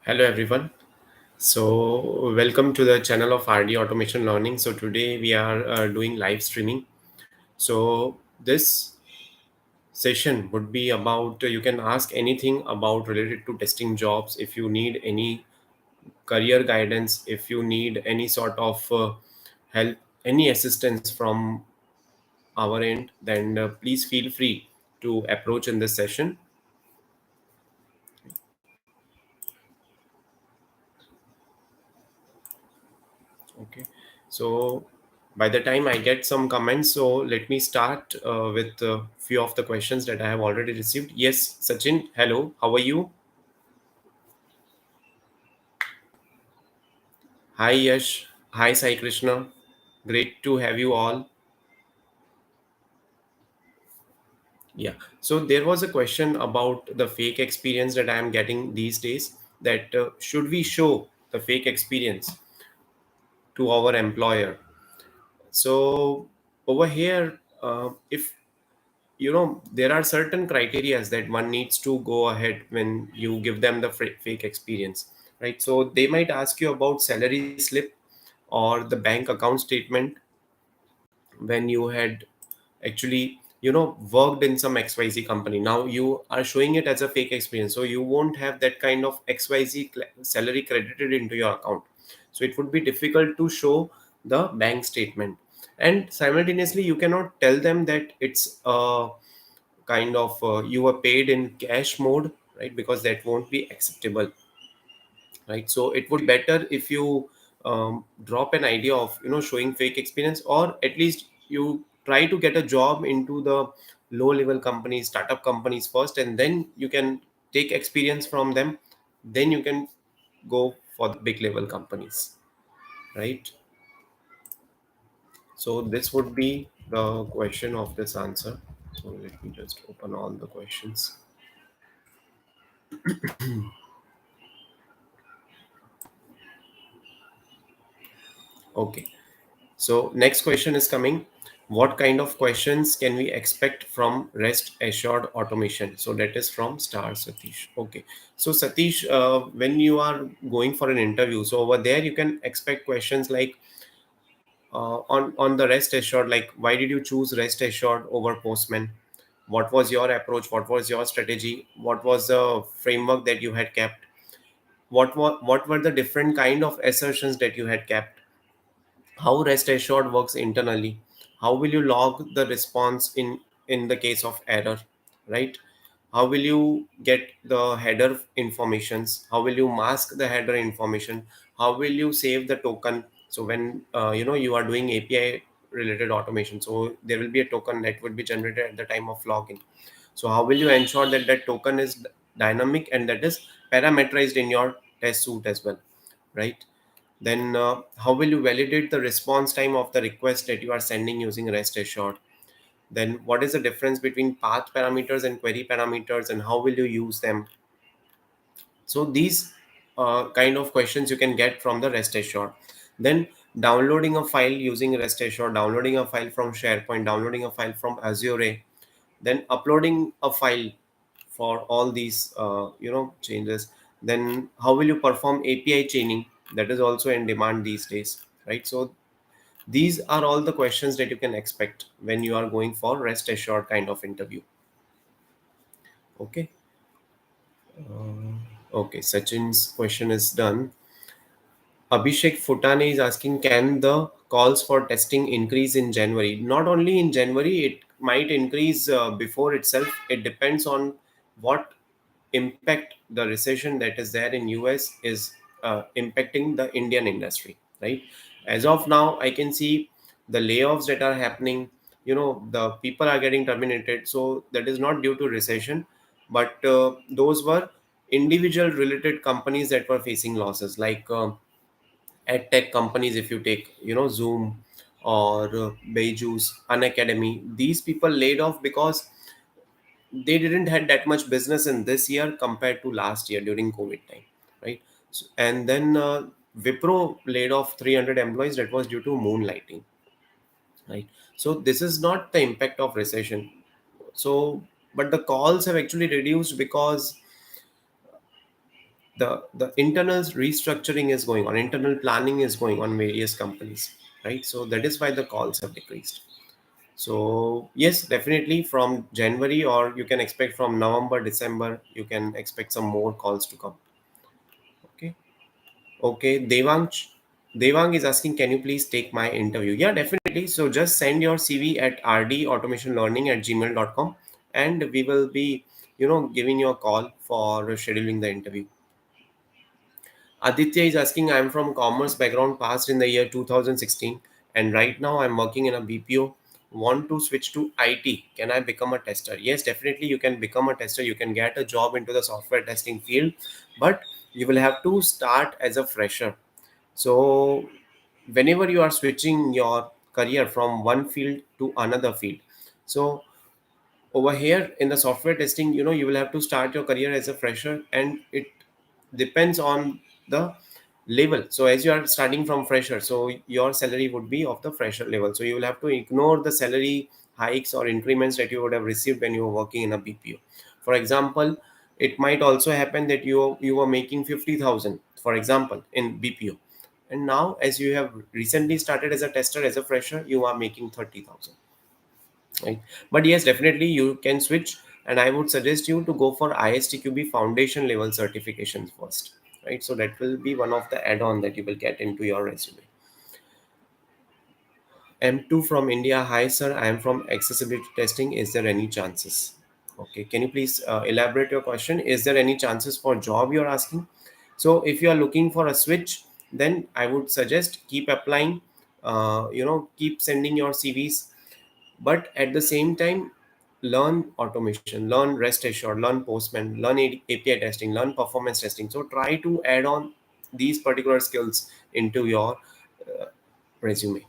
Hello everyone. Welcome to the channel of RD Automation Learning. So today we are doing live streaming. So this session would be about you can ask anything about related to testing jobs. If you need any career guidance, if you need any sort of help, any assistance from our end, then please feel free to approach in this session. Okay. So by the time I get some comments, so let me start with a few of the questions that I have already received. Yes, Sachin, hello, how are you? Hi, Yash. Hi, Sai Krishna. Great to have you all. Yeah. So there was a question about the fake experience that I am getting these days. That should we show the fake experience to our employer? So over here, if there are certain criterias that one needs to go ahead when you give them the fake experience, right? So they might ask you about salary slip or the bank account statement when you had actually worked in some xyz company. Now you are showing it as a fake experience, so you won't have that kind of xyz salary credited into your account. So it would be difficult to show the bank statement, and simultaneously you cannot tell them that it's kind of you were paid in cash mode, right? Because that won't be acceptable, right? So it would be better if you drop an idea of showing fake experience, or at least you try to get a job into the low level companies, startup companies first, and then you can take experience from them. Then you can go for the big level companies, right? So this would be the question of this answer. So let me just open all the questions. Okay. So next question is coming. What kind of questions can we expect from REST assured automation? So that is from Star Satish. Okay. So Satish, when you are going for an interview, so over there you can expect questions like on the REST assured, like why did you choose REST assured over Postman? What was your approach? What was your strategy? What was the framework that you had kept? What were the different kind of assertions that you had kept? How rest assured works internally, how will you log the response in the case of error, right? How will you get the header informations, how will you mask the header information, how will you save the token? So when you are doing API related automation, so there will be a token that would be generated at the time of login. So how will you ensure that that token is dynamic and that is parameterized in your test suite as well, right? Then how will you validate the response time of the request that you are sending using REST assured? Then what is the difference between path parameters and query parameters, and how will you use them? So these kind of questions you can get from the REST assured. Then downloading a file using REST assured, downloading a file from SharePoint, downloading a file from Azure, then uploading a file for all these changes. Then how will you perform API chaining? That is also in demand these days, right? So these are all the questions that you can expect when you are going for rest assured kind of interview. Okay. Okay, Sachin's question is done. Abhishek Futane is asking, can the calls for testing increase in January? Not only in January, it might increase before itself. It depends on what impact the recession that is there in US is impacting the Indian industry, right? As of now, I can see the layoffs that are happening. The people are getting terminated. So that is not due to recession, but those were individual related companies that were facing losses, like ed tech companies. If you take Zoom or Beijus, Unacademy, these people laid off because they didn't had that much business in this year compared to last year during COVID time, right? So, and then Wipro laid off 300 employees. That was due to moonlighting, right? So this is not the impact of recession. So but the calls have actually reduced because the internal restructuring is going on, internal planning is going on various companies, right? So that is why the calls have decreased. So yes, definitely from January, or you can expect from November, December, you can expect some more calls to come. Okay. Okay, Devang is asking, can you please take my interview? Yeah, definitely. So just send your CV at rdautomationlearning@gmail.com, and we will be, giving you a call for scheduling the interview. Aditya is asking, I'm from commerce background, passed in the year 2016, and right now I'm working in a BPO. Want to switch to IT? Can I become a tester? Yes, definitely. You can become a tester. You can get a job into the software testing field, but you will have to start as a fresher. So whenever you are switching your career from one field to another field, so over here in the software testing, you will have to start your career as a fresher, and it depends on the level. So as you are starting from fresher, so your salary would be of the fresher level, so you will have to ignore the salary hikes or increments that you would have received when you were working in a BPO. For example, it might also happen that you were making 50,000, for example, in BPO, and now as you have recently started as a tester, as a fresher, you are making 30,000, right? But yes, definitely you can switch, and I would suggest you to go for ISTQB foundation level certifications first, right? So that will be one of the add-on that you will get into your resume. M2 from India. Hi sir, I am from accessibility testing. Is there any chances? Okay, can you please elaborate your question? Is there any chances for job you're asking? So if you are looking for a switch, then I would suggest keep applying, keep sending your CVs, but at the same time, learn automation, learn rest assured, learn postman, learn API testing, learn performance testing. So try to add on these particular skills into your uh, resume.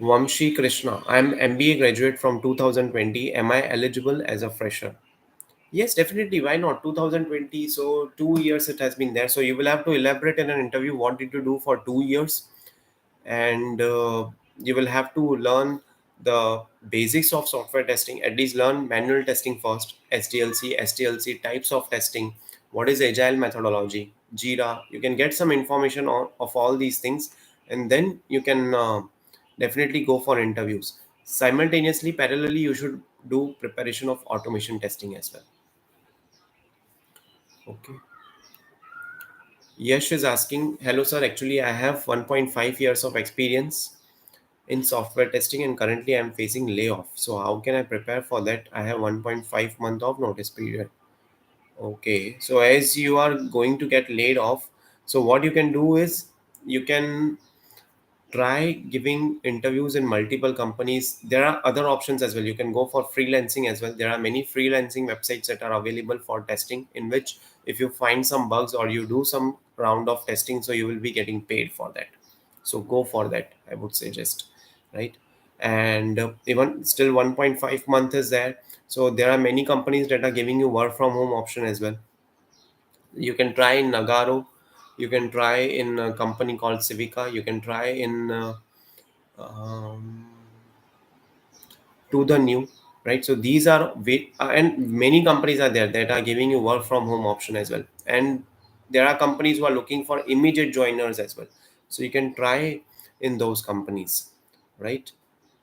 Vamshi Krishna, I'm MBA graduate from 2020. Am I eligible as a fresher? Yes, definitely. Why not? 2020. So 2 years it has been there. So you will have to elaborate in an interview what did you do for 2 years, and you will have to learn the basics of software testing. At least learn manual testing first, SDLC, STLC types of testing, what is agile methodology, Jira. You can get some information of all these things, and then you can definitely go for interviews. Simultaneously, parallelly, you should do preparation of automation testing as well. Okay. Yash is asking, hello sir, actually I have 1.5 years of experience in software testing, and currently I'm facing layoff. So how can I prepare for that? I have 1.5 month of notice period. Okay, so as you are going to get laid off, so what you can do is you can try giving interviews in multiple companies. There are other options as well. You can go for freelancing as well. There are many freelancing websites that are available for testing, in which if you find some bugs or you do some round of testing, so you will be getting paid for that. So go for that, I would suggest, right? And even still 1.5 month is there, so there are many companies that are giving you work from home option as well. You can try in Nagaro, you can try in a company called Civica, you can try in um, to the new, right? So these are and many companies are there that are giving you work from home option as well, and there are companies who are looking for immediate joiners as well. So you can try in those companies, right?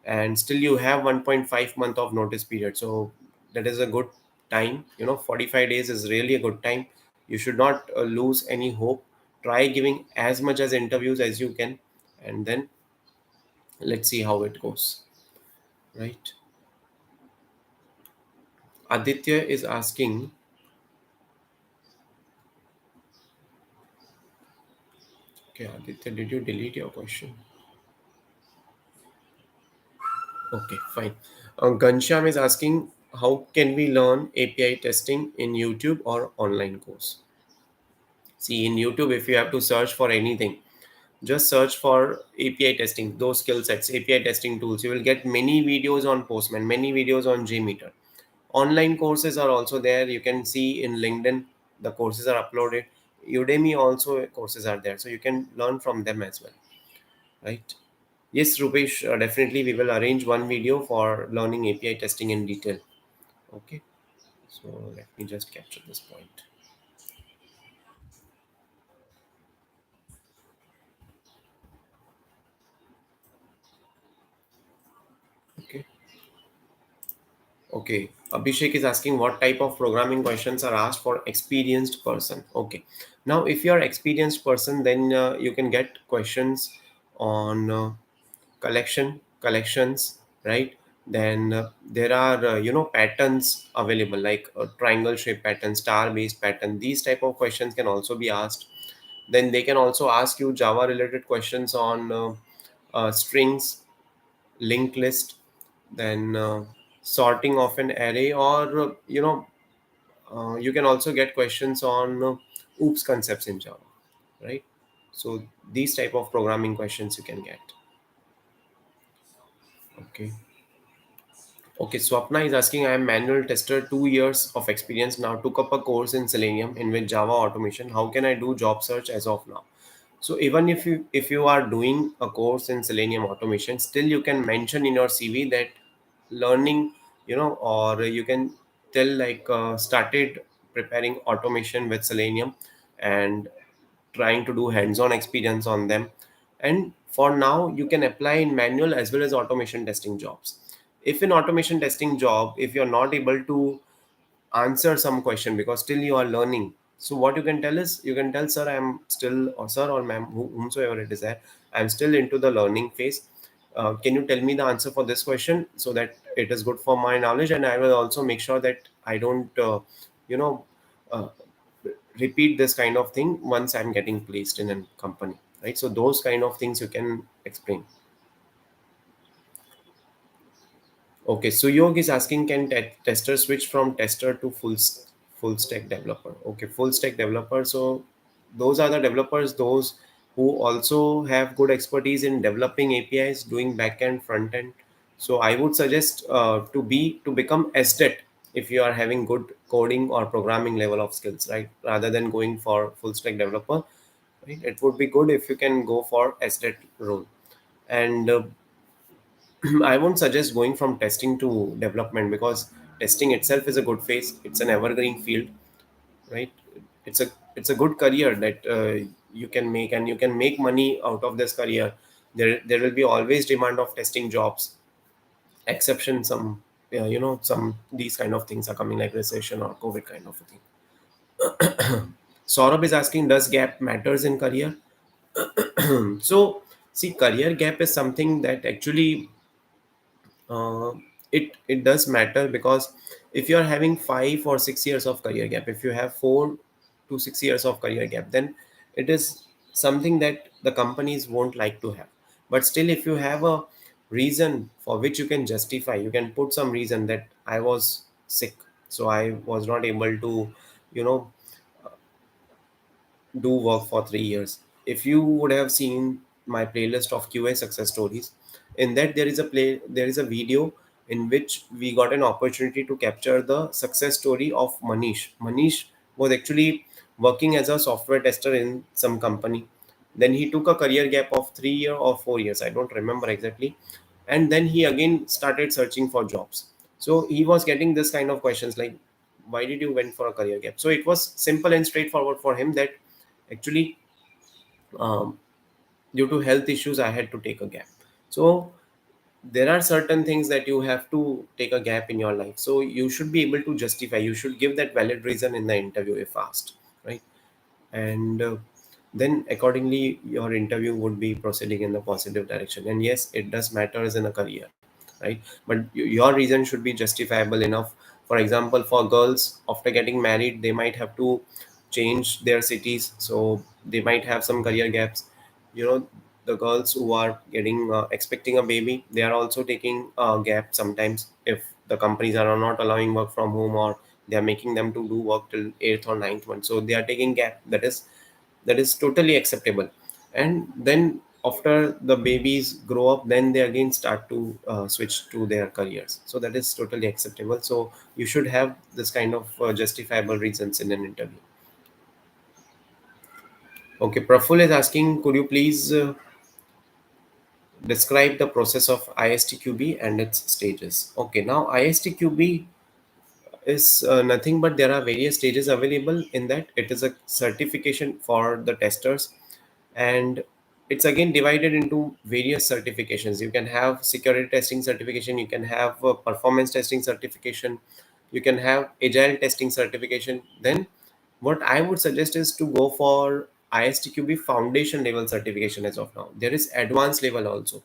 And still you have 1.5 month of notice period, so that is a good time. 45 days is really a good time. You should not lose any hope. Try giving as much as interviews as you can, and then let's see how it goes, right? Aditya is asking, okay, Aditya, did you delete your question? Okay, fine. Ghanshyam is asking, how can we learn API testing in YouTube or online course? See, in YouTube, if you have to search for anything, just search for API testing, those skill sets, API testing tools. You will get many videos on Postman, many videos on JMeter. Online courses are also there. You can see in LinkedIn, the courses are uploaded. Udemy also courses are there. So you can learn from them as well, right? Yes, Rupesh, definitely we will arrange one video for learning API testing in detail. Okay, so let me just capture this point. Okay, Abhishek is asking what type of programming questions are asked for experienced person. Okay, now if you are experienced person, then you can get questions on collections, right? Then there are patterns available like triangle shape pattern, star based pattern. These type of questions can also be asked. Then they can also ask you Java related questions on strings, linked list, then sorting of an array, or you can also get questions on oops concepts in Java, right? So these type of programming questions you can get. Okay. Okay, Swapna is asking, I am manual tester, 2 years of experience now, took up a course in Selenium in with Java automation. How can I do job search as of now? So even if you are doing a course in Selenium automation, still you can mention in your CV that learning, or you can tell like started preparing automation with Selenium and trying to do hands-on experience on them. And for now you can apply in manual as well as automation testing jobs. If in automation testing job, if you're not able to answer some question because still you are learning, so what you can tell is, you can tell, sir, I am still, or sir or ma'am, whomsoever it is there, I'm still into the learning phase. Can you tell me the answer for this question so that it is good for my knowledge, and I will also make sure that I don't you know uh, repeat this kind of thing once I'm getting placed in a company, right? So those kind of things you can explain. Okay, so Yog is asking, can tester switch from tester to full stack developer? Okay, full stack developer. So those are the developers, those who also have good expertise in developing APIs, doing backend, front end. So I would suggest to become SDET if you are having good coding or programming level of skills, right? Rather than going for full stack developer, right? It would be good if you can go for SDET role. And I won't suggest going from testing to development, because testing itself is a good phase. It's an evergreen field, right? It's a good career that you can make, and you can make money out of this career. There will be always demand of testing jobs. Exception some, some these kind of things are coming like recession or COVID kind of a thing. Saurabh is asking, does gap matters in career? So see, career gap is something that actually uh, it does matter, because if you are having 5 or 6 years of career gap, if you have 4 to 6 years of career gap, then it is something that the companies won't like to have. But still, if you have a reason for which you can justify, you can put some reason that I was sick, so I was not able to you know do work for 3 years. If you would have seen my playlist of QA success stories, in that there is a video in which we got an opportunity to capture the success story of Manish. Manish was actually working as a software tester in some company. Then he took a career gap of 3 year or 4 years, I don't remember exactly. And then he again started searching for jobs. So he was getting this kind of questions like, why did you went for a career gap? So it was simple and straightforward for him that actually, um, due to health issues, I had to take a gap. So there are certain things that you have to take a gap in your life, so you should be able to justify, you should give that valid reason in the interview if asked, right? And then accordingly your interview would be proceeding in the positive direction. And yes, it does matters in a career, right? But your reason should be justifiable enough. For example, for girls, after getting married, they might have to change their cities, so they might have some career gaps. The girls who are getting expecting a baby, they are also taking a gap sometimes if the companies are not allowing work from home, or they are making them to do work till 8th or 9th month, so they are taking gap. That is totally acceptable. And then after the babies grow up, then they again start to switch to their careers, so that is totally acceptable. So you should have this kind of justifiable reasons in an interview. Okay, Praful is asking, could you please describe the process of ISTQB and its stages? Okay, now ISTQB is nothing but there are various stages available in that. It is a certification for the testers, and it's again divided into various certifications. You can have security testing certification, you can have performance testing certification, you can have agile testing certification. Then what I would suggest is to go for ISTQB foundation level certification. As of now, there is advanced level also.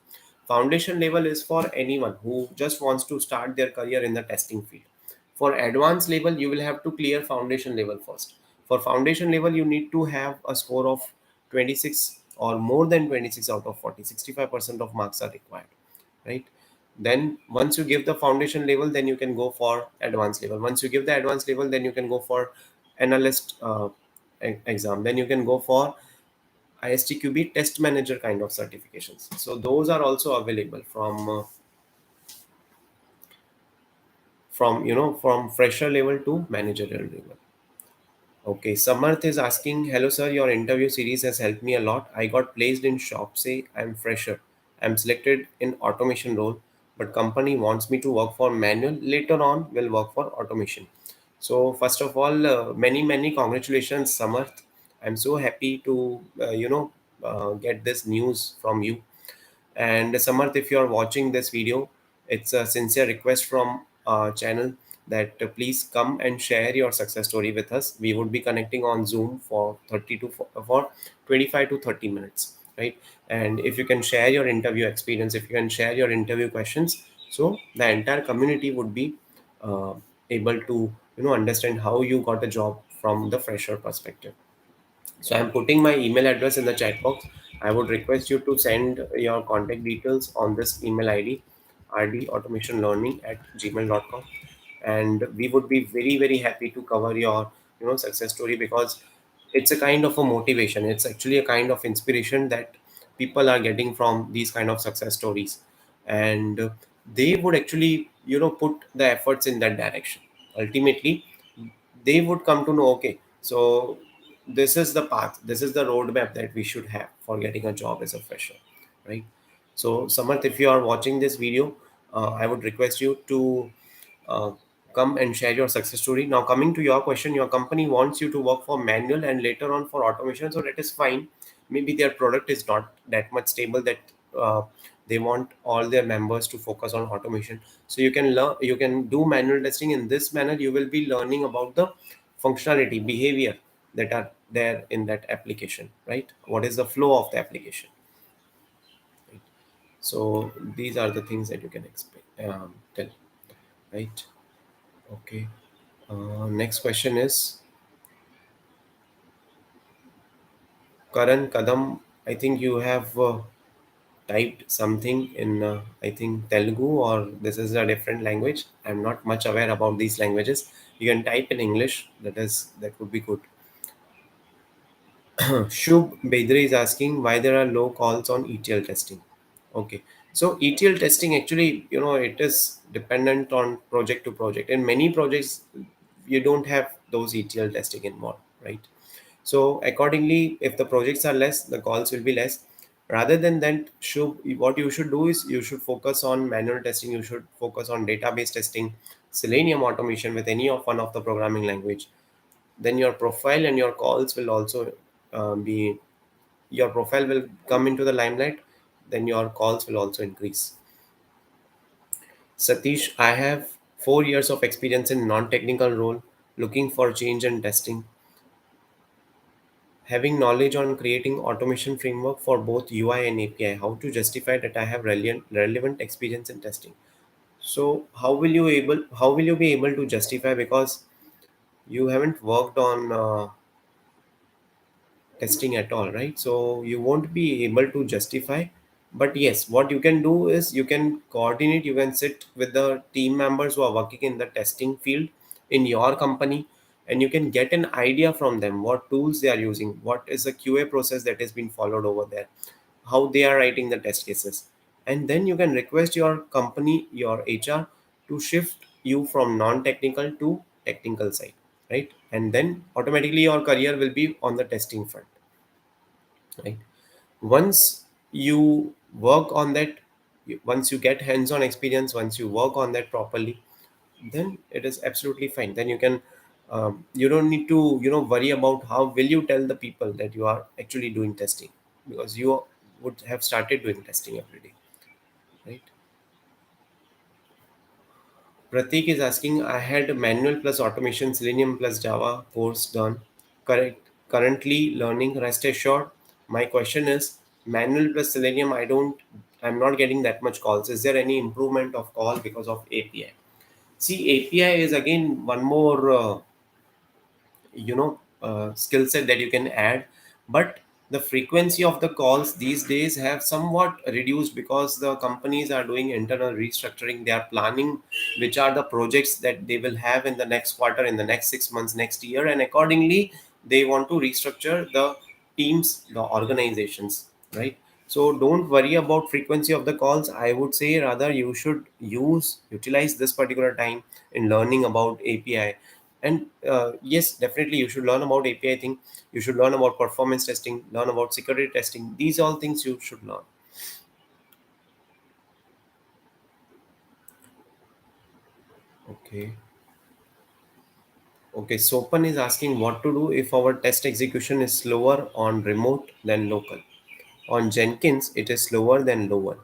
Foundation level is for anyone who just wants to start their career in the testing field. For advanced level, you will have to clear foundation level first. For foundation level, you need to have a score of 26 or more than 26 out of 40. 65% of marks are required, right? Then once you give the foundation level, then you can go for advanced level. Once you give the advanced level, then you can go for analyst exam. Then you can go for ISTQB test manager kind of certifications. So those are also available from from fresher level to managerial level. Okay, Samarth is asking, hello sir, your interview series has helped me a lot. I got placed in shop, say I'm fresher. I'm selected in automation role, but company wants me to work for manual. Later on, will work for automation. So first of all, many congratulations, Samarth. I'm so happy to get this news from you. And Samarth, if you are watching this video, it's a sincere request from our channel that please come and share your success story with us. We would be connecting on Zoom for 30 to for 25 to 30 minutes, right? And if you can share your interview experience, if you can share your interview questions, so the entire community would be uh, able to understand how you got a job from the fresher perspective. So I'm putting my email address in the chat box. I would request you to send your contact details on this email ID, rdautomationlearning@gmail.com. And we would be very happy to cover your success story, because it's a kind of a motivation. It's actually a kind of inspiration that people are getting from these kind of success stories. And they would actually put the efforts in that direction. Ultimately, they would come to know, okay, so this is the path, this is the roadmap that we should have for getting a job as a fresher, right? So Samarth, if you are watching this video, I would request you to uh, come and share your success story. Now, coming to your question, your company wants you to work for manual and later on for automation, so that is fine. Maybe their product is not that much stable that uh, they want all their members to focus on automation. So you can learn, you can do manual testing. In this manner, you will be learning about the functionality, behavior that are there in that application, right? What is the flow of the application, right? So these are the things that you can explain, tell, right? Okay. Next question is Karan Kadam. I think you have typed something in, I think, Telugu, or this is a different language. I'm not much aware about these languages. You can type in English. That would be good. Shub Bedre is asking why there are low calls on ETL testing. Okay, so ETL testing actually, it is dependent on project to project. In many projects, you don't have those ETL testing involved, right? So accordingly, if the projects are less, the calls will be less. Rather than that, what you should do is you should focus on manual testing. You should focus on database testing, Selenium automation with any of one of the programming language. Then your profile and your calls will also be your profile will come into the limelight. Then your calls will also increase. Satish, I have 4 years of experience in non-technical role, looking for change and testing, having knowledge on creating automation framework for both UI and API. How to justify that I have relevant experience in testing? So how will you be able to justify, because you haven't worked on testing at all, right? So you won't be able to justify. But yes, what you can do is you can coordinate, you can sit with the team members who are working in the testing field in your company, and you can get an idea from them what tools they are using, what is the QA process that has been followed over there, how they are writing the test cases. And then you can request your company, your HR, to shift you from non-technical to technical side, right? And then automatically your career will be on the testing front, right? Once you work on that, once you get hands-on experience, once you work on that properly, then it is absolutely fine. Then you can you don't need to worry about how will you tell the people that you are actually doing testing, because would have started doing testing every day, right? Pratik is asking, I had manual plus automation, Selenium plus Java course done. Correct. Currently learning rest assured. My question is, manual plus Selenium, I'm not getting that much calls. Is there any improvement of call because of API? See, API is again one more skill set that you can add, but the frequency of the calls these days have somewhat reduced because the companies are doing internal restructuring. They are planning which are the projects that they will have in the next quarter, in the next 6 months, next year, and accordingly they want to restructure the teams, the organizations, right? So don't worry about frequency of the calls. I would say rather you should utilize this particular time in learning about API. And yes, definitely you should learn about API thing. You should learn about performance testing, learn about security testing. These all things you should learn. Okay. Okay. Sopan is asking what to do if our test execution is slower on remote than local. On Jenkins, it is slower than lower.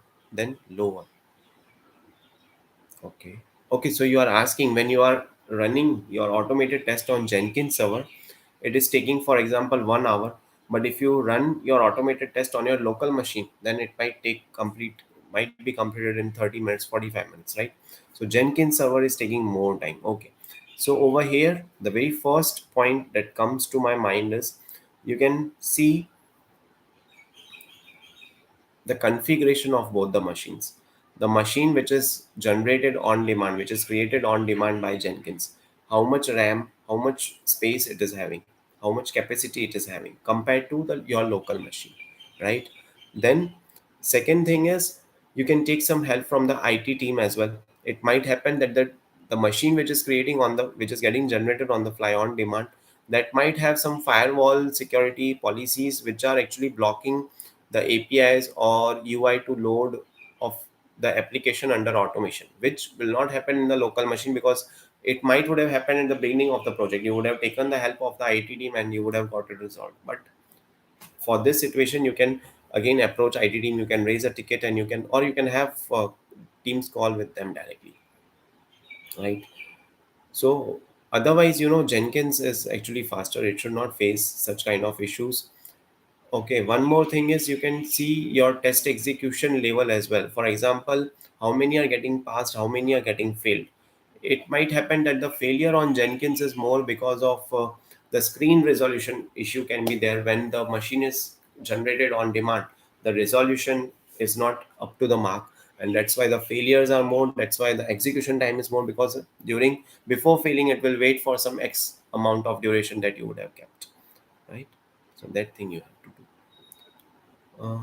Okay. Okay, so you are asking when you are running your automated test on Jenkins server, it is taking, for example, 1 hour. But if you run your automated test on your local machine, then it might be completed in 30 minutes, 45 minutes, right? So Jenkins server is taking more time. Okay. So over here, the very first point that comes to my mind is you can see the configuration of both the machines. The machine which is generated on demand, which is created on demand by Jenkins, how much RAM, how much space it is having, how much capacity it is having compared to your local machine, right? Then, second thing is you can take some help from the IT team as well. It might happen that the machine which is which is getting generated on the fly on demand, that might have some firewall security policies which are actually blocking the APIs or UI to load of the application under automation, which will not happen in the local machine because it might would have happened in the beginning of the project. You would have taken the help of the IT team and you would have got it resolved. But for this situation, you can again approach IT team. You can raise a ticket and you can have Teams call with them directly, right? So otherwise, Jenkins is actually faster. It should not face such kind of issues. Okay, one more thing is you can see your test execution level as well. For example, how many are getting passed, how many are getting failed. It might happen that the failure on Jenkins is more because of the screen resolution issue can be there when the machine is generated on demand. The resolution is not up to the mark, and that's why the failures are more. That's why the execution time is more because before failing, it will wait for some X amount of duration that you would have kept, right? So that thing you have to do. Uh,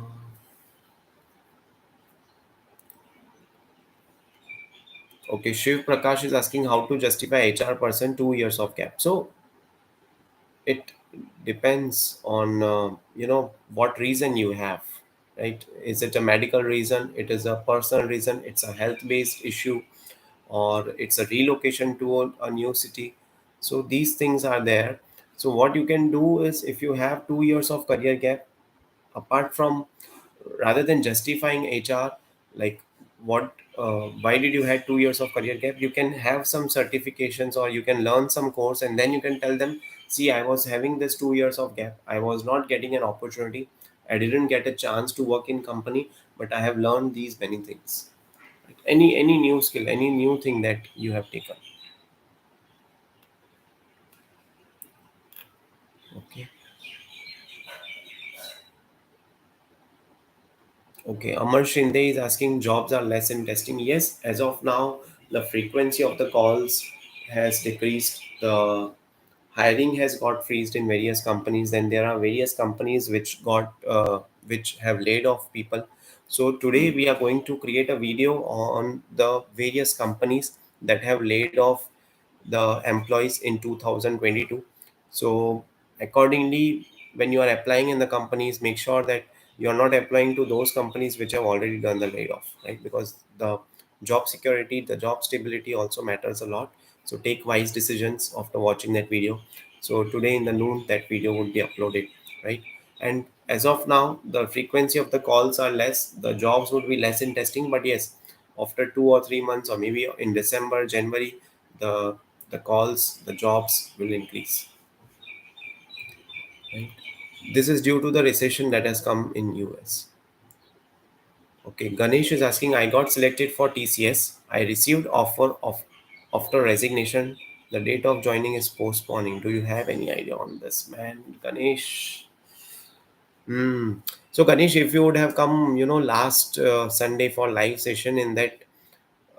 okay, Shiv Prakash is asking how to justify HR person 2 years of gap. So it depends on what reason you have, right? Is it a medical reason? It is a personal reason? It's a health-based issue, or it's a relocation to a new city? So these things are there. So what you can do is if you have 2 years of career gap, apart from rather than justifying HR, like why did you had 2 years of career gap? You can have some certifications or you can learn some course, and then you can tell them, see, I was having this 2 years of gap. I was not getting an opportunity. I didn't get a chance to work in company, but I have learned these many things. Right? Any new skill, any new thing that you have taken. Okay. Okay, Amar Shinde is asking jobs are less in testing. Yes, as of now, the frequency of the calls has decreased. The hiring has got freezed in various companies. Then there are various companies which have laid off people. So today we are going to create a video on the various companies that have laid off the employees in 2022. So accordingly, when you are applying in the companies, make sure that you are not applying to those companies which have already done the layoff, right? Because the job security, the job stability also matters a lot. So take wise decisions after watching that video. So today in the noon, that video would be uploaded, right? And as of now, the frequency of the calls are less, the jobs would be less in testing, but yes, after 2 or 3 months, or maybe in December, January, the the calls, the jobs will increase. Right? This is due to the recession that has come in US. Okay, Ganesh is asking, I got selected for TCS. I received offer of after resignation. The date of joining is postponing. Do you have any idea on this, man? Ganesh. Hmm. So Ganesh, if you would have come, last Sunday for live session in that,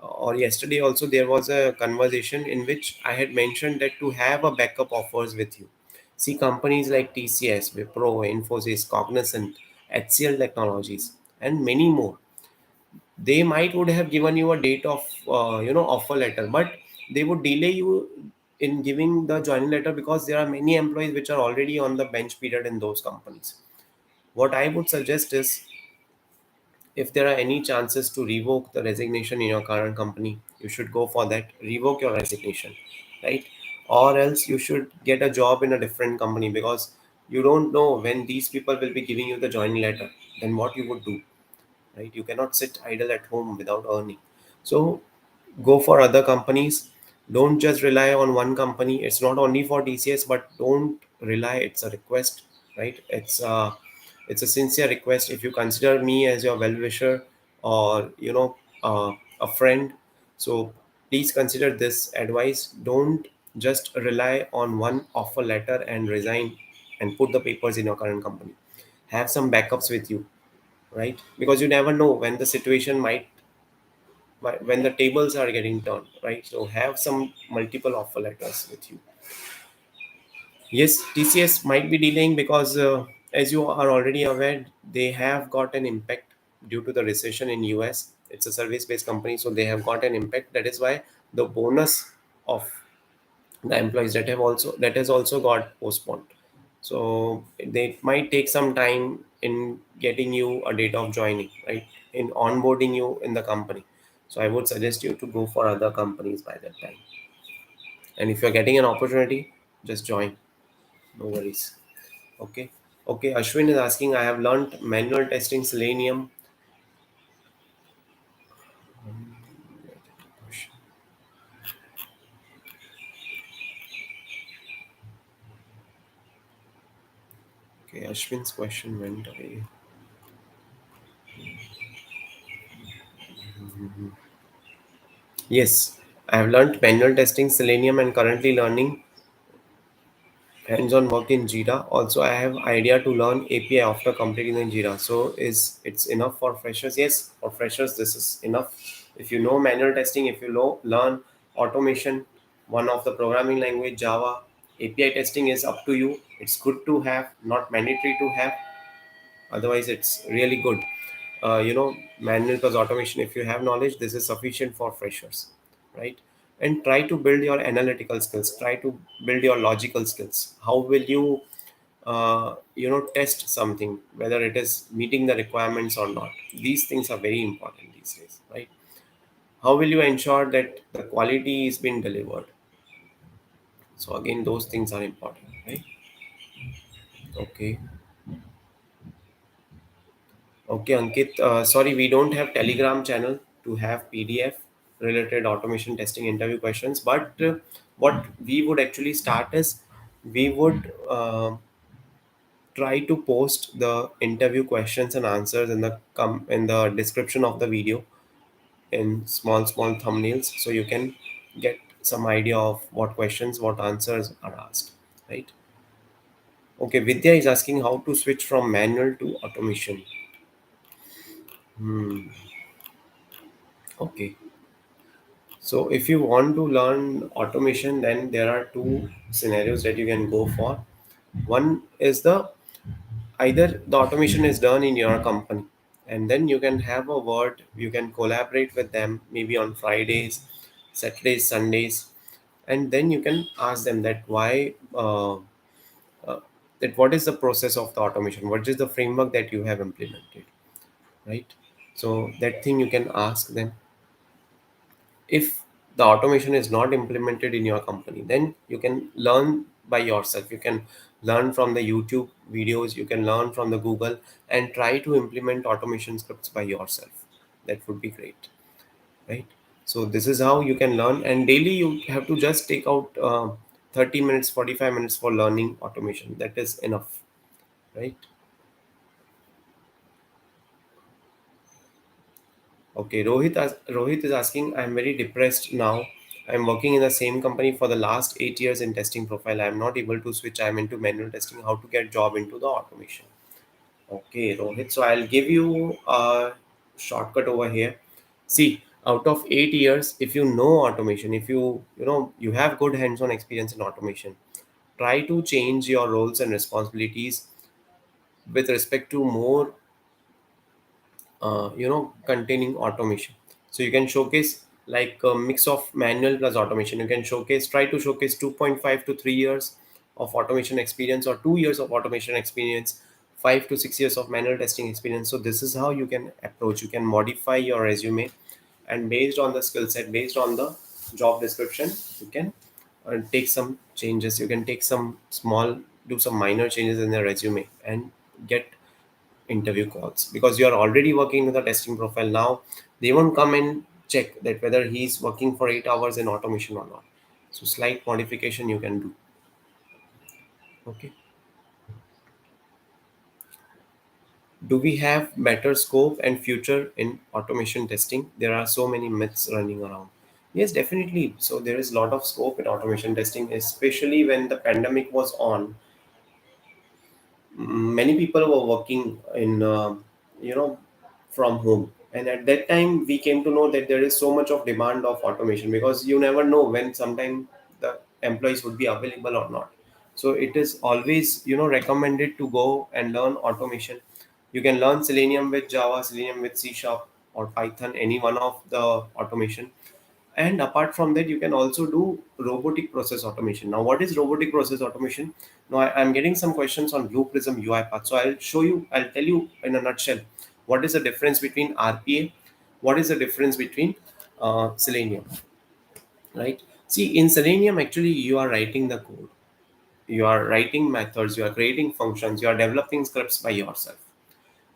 or yesterday also, there was a conversation in which I had mentioned that to have a backup offers with you. See, companies like TCS, Wipro, Infosys, Cognizant, HCL Technologies, and many more, they might would have given you a date of offer letter, but they would delay you in giving the joining letter because there are many employees which are already on the bench period in those companies. What I would suggest is, if there are any chances to revoke the resignation in your current company, you should go for that, revoke your resignation, right? Or else you should get a job in a different company, because you don't know when these people will be giving you the joining letter, then what you would do, right? You cannot sit idle at home without earning. So go for other companies. Don't just rely on one company. It's not only for TCS, but don't rely. It's a request, right? It's a sincere request. If you consider me as your well-wisher, or a friend, so please consider this advice. Don't just rely on one offer letter and resign and put the papers in your current company. Have some backups with you, right? Because you never know when the situation when the tables are getting turned, right? So have some multiple offer letters with you. Yes, TCS might be delaying because, as you are already aware, they have got an impact due to the recession in US. It's a service-based company, so they have got an impact. That is why the bonus of the employees that has also got postponed. So they might take some time in getting you a date of joining, right? In onboarding you in the company. So I would suggest you to go for other companies by that time. And if you're getting an opportunity, just join. No worries. Okay. Okay. Ashwin is asking, I have learned manual testing Selenium. Okay. Ashwin's question went away. Yes. I have learned manual testing Selenium and currently learning hands-on work in Jira. Also, I have idea to learn API after completing in Jira. So, is it's enough for freshers? Yes, for freshers, this is enough. If you know manual testing, if you know learn automation, one of the programming language Java, API testing is up to you. It's good to have, not mandatory to have. Otherwise, it's really good. Manual plus automation. If you have knowledge, this is sufficient for freshers, right? And try to build your analytical skills. Try to build your logical skills. How will you test something, whether it is meeting the requirements or not? These things are very important these days, right? How will you ensure that the quality is being delivered? So again, those things are important, right? Okay. Okay, Ankit. Sorry, we don't have Telegram channel to have PDF related automation testing interview questions. But what we would actually start is, we would try to post the interview questions and answers in the description of the video in small thumbnails, so you can get some idea of what questions, what answers are asked, right? Okay, Vidya is asking how to switch from manual to automation. Hmm. Okay. So if you want to learn automation, then there are two scenarios that you can go for. One is the either the automation is done in your company, and then you can have a word, you can collaborate with them maybe on Fridays, Saturdays, Sundays, and then you can ask them that why uh, that what is the process of the automation, what is the framework that you have implemented, right? So that thing you can ask them. If the automation is not implemented in your company, then you can learn by yourself. You can learn from the YouTube videos, you can learn from the Google, and try to implement automation scripts by yourself. That would be great, right? So this is how you can learn, and daily you have to just take out 30 minutes, 45 minutes for learning automation. That is enough, right? Okay, Rohit is asking, I'm very depressed now. I'm working in the same company for the last 8 years in testing profile. I'm not able to switch. I'm into manual testing. How to get job into the automation? Okay, Rohit. So I'll give you a shortcut over here. See, out of 8 years, if you know automation, if you have good hands-on experience in automation, try to change your roles and responsibilities with respect to more containing automation. So you can showcase like a mix of manual plus automation. You can try to showcase 2.5 to 3 years of automation experience, or 2 years of automation experience, 5 to 6 years of manual testing experience. So this is how you can approach. You can modify your resume, and based on the skill set, based on the job description, you can take some changes. You can take some small, do some minor changes in the resume and get interview calls, because you are already working with a testing profile. Now they won't come and check that whether he's working for 8 hours in automation or not. So slight modification you can do. Okay, do we have better scope and future in automation testing? There are so many myths running around. Yes, definitely. So there is a lot of scope in automation testing, especially when the pandemic was on. Many people were working in from home, and at that time we came to know that there is so much of demand of automation, because you never know when sometime the employees would be available or not. So it is always recommended to go and learn automation. You can learn Selenium with Java, Selenium with C Sharp or Python, any one of the automation. And apart from that, you can also do robotic process automation. Now, what is robotic process automation? Now, I'm getting some questions on Blue Prism UiPath. So I'll tell you in a nutshell what is the difference between RPA, what is the difference between Selenium, right? See, in Selenium, actually, you are writing the code, you are writing methods, you are creating functions, you are developing scripts by yourself.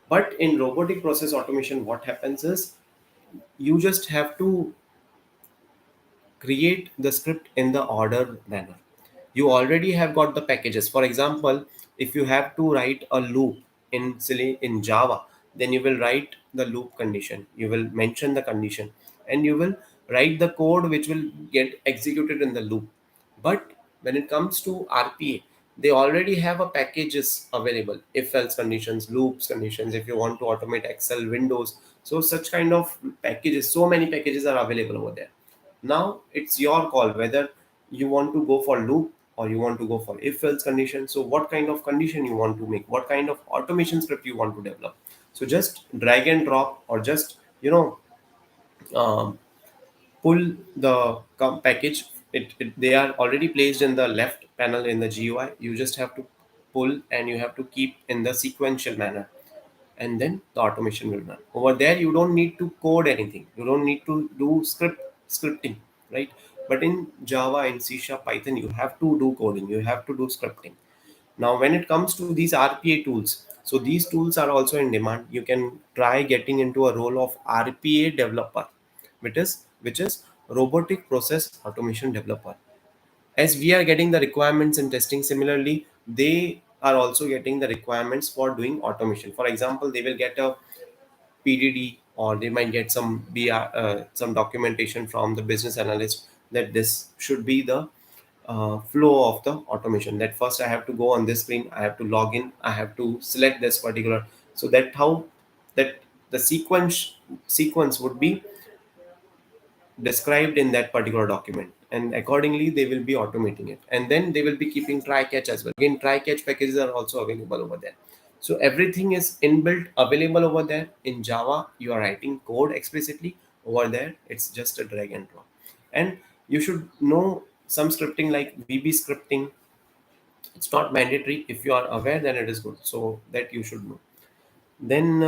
But in robotic process automation, what happens is you just have to create the script in the order manner. You already have got the packages. For example, if you have to write a loop in Java, then you will write the loop condition, you will mention the condition, and you will write the code which will get executed in the loop. But when it comes to RPA, they already have a packages available, if else conditions, loops conditions, if you want to automate Excel, Windows. So such kind of packages, so many packages are available over there. Now it's your call whether you want to go for loop or you want to go for if else condition. So what kind of condition you want to make, what kind of automation script you want to develop. So just drag and drop, or just um, pull the package. They are already placed in the left panel in the GUI. You just have to pull, and you have to keep in the sequential manner, and then the automation will run over there. You don't need to code anything, you don't need to do scripting, right? But in Java, in C Sharp, Python, you have to do coding, you have to do scripting. Now when it comes to these RPA tools, so these tools are also in demand. You can try getting into a role of RPA developer, which is robotic process automation developer. As we are getting the requirements in testing, similarly they are also getting the requirements for doing automation. For example, they will get a PDD, or they might get some documentation from the business analyst that this should be the flow of the automation. That first I have to go on this screen, I have to log in, I have to select this particular. So that how that the sequence would be described in that particular document, and accordingly they will be automating it, and then they will be keeping try catch as well. Again, try catch packages are also available over there. So everything is inbuilt available over there. In Java, you are writing code explicitly. Over there, it's just a drag and drop. And you should know some scripting like VB scripting. It's not mandatory. If you are aware, then it is good, so that you should know. Then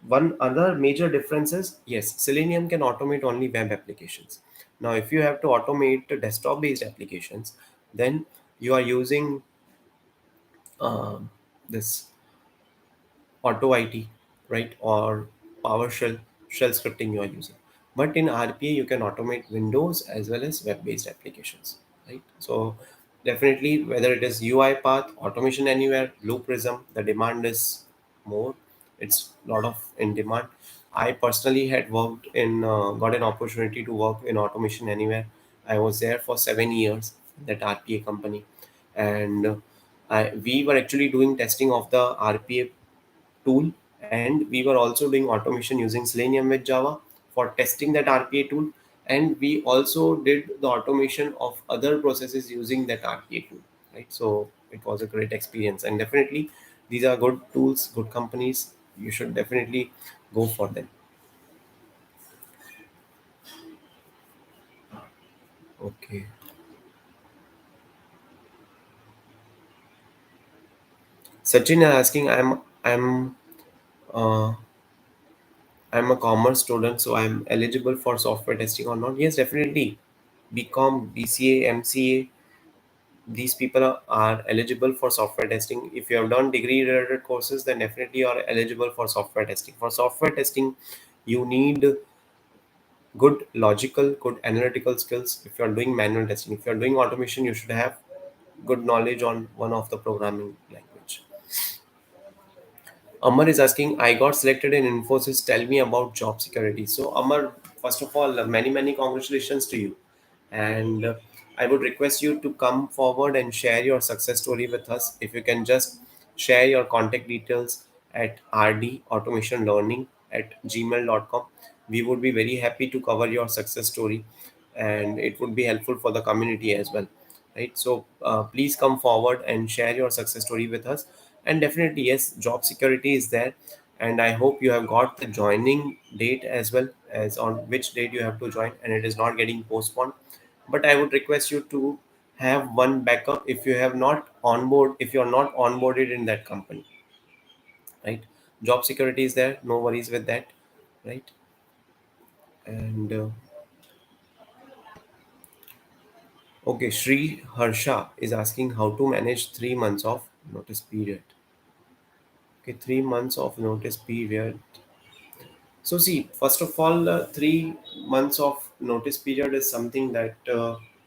one other major difference is, yes, Selenium can automate only web applications. Now, if you have to automate desktop-based applications, then you are using this auto IT, right? Or PowerShell shell scripting you are using. But in RPA, you can automate Windows as well as web-based applications, right? So definitely, whether it is UI path, automation anywhere, Blue Prism, the demand is more. It's a lot of in demand. I personally had worked in, got an opportunity to work in automation anywhere. I was there for 7 years, that RPA company, and we were actually doing testing of the RPA tool, and we were also doing automation using Selenium with Java for testing that RPA tool, and we also did the automation of other processes using that RPA tool, right? So it was a great experience, and definitely these are good tools, good companies. You should definitely go for them. Okay. Sachin is asking, uh, I'm a commerce student, so I'm eligible for software testing or not? Yes, definitely. BCom, BCA, MCA, these people are eligible for software testing. If you have done degree related courses, then definitely you are eligible for software testing. For software testing, you need good logical, good analytical skills. If you are doing manual testing, if you are doing automation, you should have good knowledge on one of the programming language. Amar is asking, I got selected in Infosys. Tell me about job security. So, Amar, first of all, many congratulations to you. And I would request you to come forward and share your success story with us. If you can just share your contact details at rdautomationlearning at gmail.com, we would be very happy to cover your success story, and it would be helpful for the community as well, right? So please come forward and share your success story with us. And definitely, yes, job security is there, and I hope you have got the joining date as well, as on which date you have to join, and it is not getting postponed. But I would request you to have one backup if you have not onboard, if you are not onboarded in that company, right? Job security is there, no worries with that, right? And okay, Shri Harsha is asking how to manage 3 months of notice period. Okay, 3 months of notice period. So see, first of all, 3 months of notice period is something that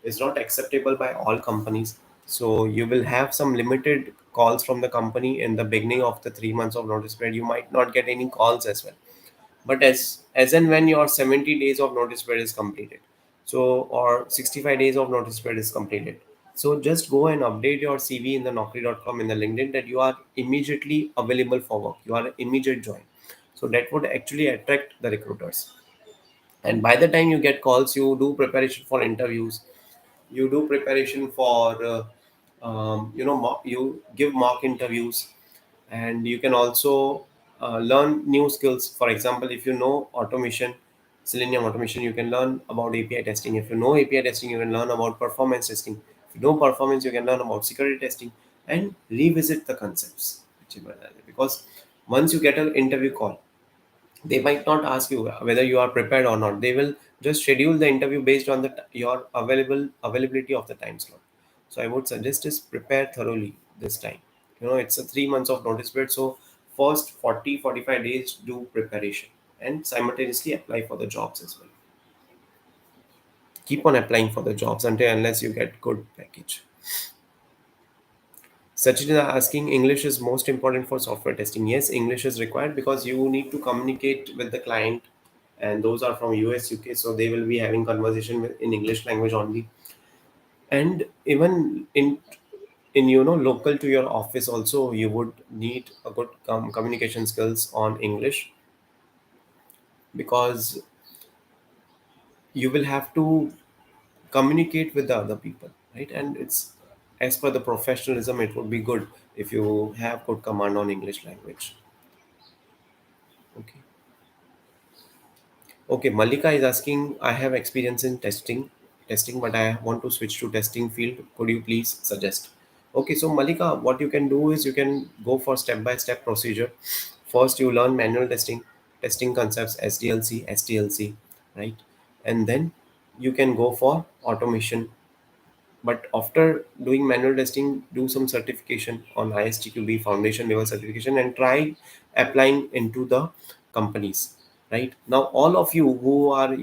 is not acceptable by all companies. So you will have some limited calls from the company in the beginning of the 3 months of notice period. You might not get any calls as well. But as and when your 70 days of notice period is completed, so or 65 days of notice period is completed, so just go and update your CV in the naukri.com, in the LinkedIn, that you are immediately available for work, you are an immediate join. So that would actually attract the recruiters, and by the time you get calls, you do preparation for interviews, you do preparation for you give mock interviews, and you can also learn new skills. For example, if you know automation, Selenium automation, you can learn about API testing. If you know API testing, you can learn about performance testing. If you know performance, you can learn about security testing, and revisit the concepts, because once you get an interview call, they might not ask you whether you are prepared or not. They will just schedule the interview based on your availability of the time slot. So I would suggest is prepare thoroughly this time. It's a 3 months of notice period, so first 40-45 days do preparation, and simultaneously apply for the jobs as well. Keep on applying for the jobs until unless you get good package. Sachin is asking, English is most important for software testing. Yes, English is required because you need to communicate with the client, and those are from US, UK, so they will be having conversation in English language only. And even in local to your office also, you would need a good communication skills on English, because you will have to communicate with the other people, right? And it's as per the professionalism, it would be good if you have good command on English language. Okay. Okay, Malika is asking, I have experience in testing, but I want to switch to testing field. Could you please suggest? Okay, so Malika, what you can do is you can go for step-by-step procedure. First, you learn manual testing concepts, SDLC, STLC, right? And then you can go for automation but after doing manual testing, do some certification on ISTQB foundation level certification and try applying into the companies. Right now, all of you who are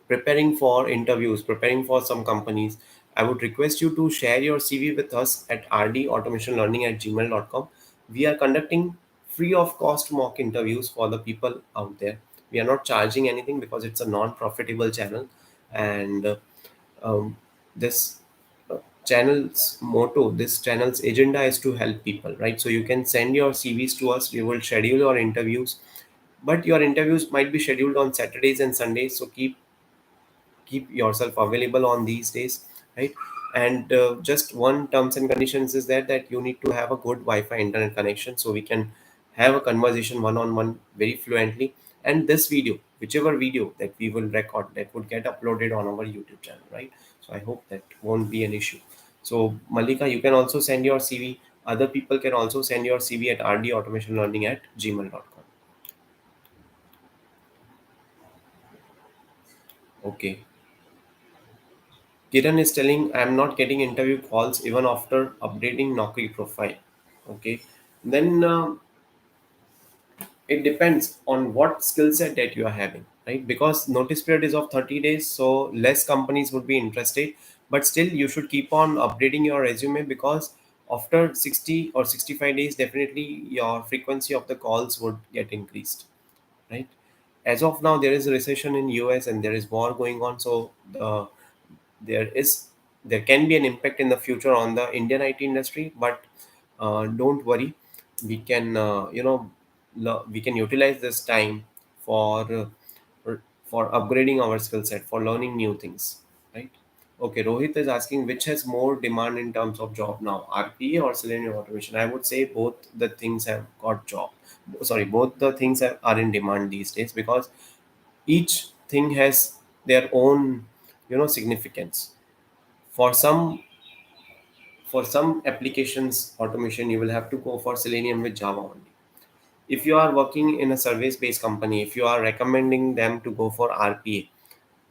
preparing for interviews, preparing for some companies, I would request you to share your CV with us at rdautomationlearning@gmail.com. We are conducting free of cost mock interviews for the people out there. We are not charging anything because it's a non-profitable channel, and this channel's motto, this channel's agenda is to help people, right? So you can send your CVs to us. We will schedule your interviews, but your interviews might be scheduled on Saturdays and Sundays. So keep yourself available on these days, right? And just one terms and conditions is that you need to have a good Wi-Fi internet connection so we can have a conversation one on one very fluently. And this video, whichever video that we will record, that would get uploaded on our YouTube channel, right? So I hope that won't be an issue. So Malika, you can also send your CV. Other people can also send your CV at rdautomationlearning@gmail.com. Okay. Kiran is telling I'm not getting interview calls even after updating Naukri profile. Okay, then it depends on what skill set that you are having, right? Because notice period is of 30 days, so less companies would be interested. But still, you should keep on updating your resume because after 60 or 65 days, definitely your frequency of the calls would get increased, right? As of now, there is a recession in US and there is war going on, so there is there can be an impact in the future on the Indian IT industry, but don't worry, we can we can utilize this time for for upgrading our skill set, for learning new things, right? Okay, Rohit is asking which has more demand in terms of job now, RPA or Selenium automation. I would say both the things have got job. Sorry, both the things are in demand these days because each thing has their own significance. For some applications automation, you will have to go for Selenium with Java only. If you are working in a service based company, if you are recommending them to go for RPA,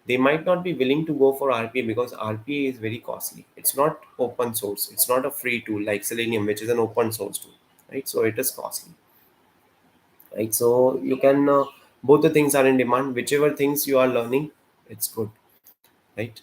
they might not be willing to go for RPA because RPA is very costly. It's not open source, it's not a free tool like Selenium, which is an open source tool, right? So it is costly, right? So you can both the things are in demand. Whichever things you are learning, it's good, right?